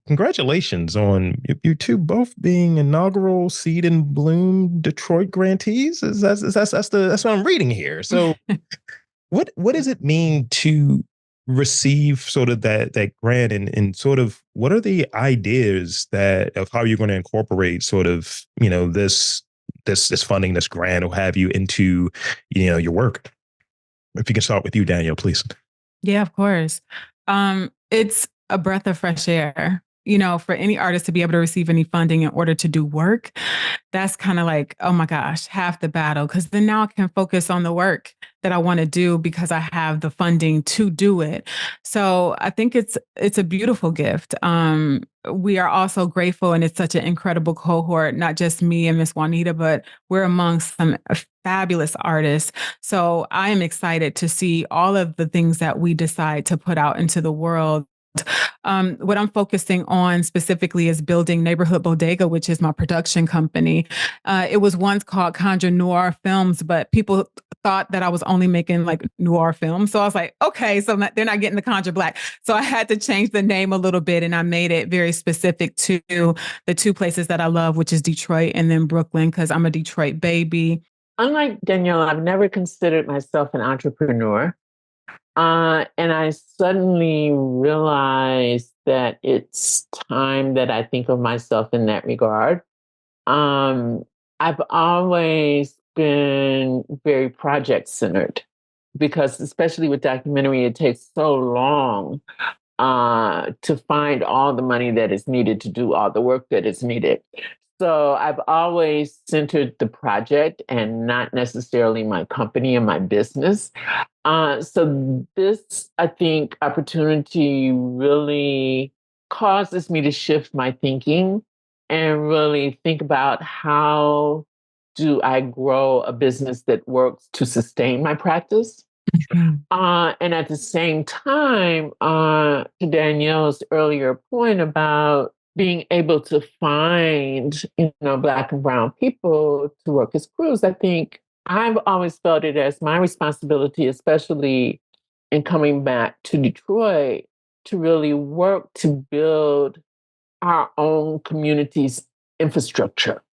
congratulations on you two both being inaugural Seed and Bloom Detroit grantees. That's what I'm reading here. So what does it mean to receive sort of that grant, and sort of what are the ideas that of how you're going to incorporate sort of, this funding, this grant, or have you into, your work? If you can start with you, Danielle, please. Yeah, of course. It's a breath of fresh air. For any artist to be able to receive any funding in order to do work, that's kind of like, oh my gosh, half the battle. Because then now I can focus on the work that I want to do because I have the funding to do it. So I think it's a beautiful gift. We are also grateful, and it's such an incredible cohort. Not just me and Miss Juanita, but we're amongst some fabulous artists. So I am excited to see all of the things that we decide to put out into the world. What I'm focusing on specifically is building Neighborhood Bodega, which is my production company. It was once called Conjure Noir Films, but people thought that I was only making like noir films. So I was like, okay, so they're not getting the Conjure Black. So I had to change the name a little bit, and I made it very specific to the two places that I love, which is Detroit and then Brooklyn, because I'm a Detroit baby. Unlike Danielle, I've never considered myself an entrepreneur. And I suddenly realized that it's time that I think of myself in that regard. I've always been very project centered because, especially with documentary, it takes so long to find all the money that is needed to do all the work that is needed. So I've always centered the project and not necessarily my company and my business. So this, I think, opportunity really causes me to shift my thinking and really think about how do I grow a business that works to sustain my practice. And at the same time, to Danielle's earlier point about being able to find, Black and Brown people to work as crews, I think I've always felt it as my responsibility, especially in coming back to Detroit, to really work to build our own community's infrastructure.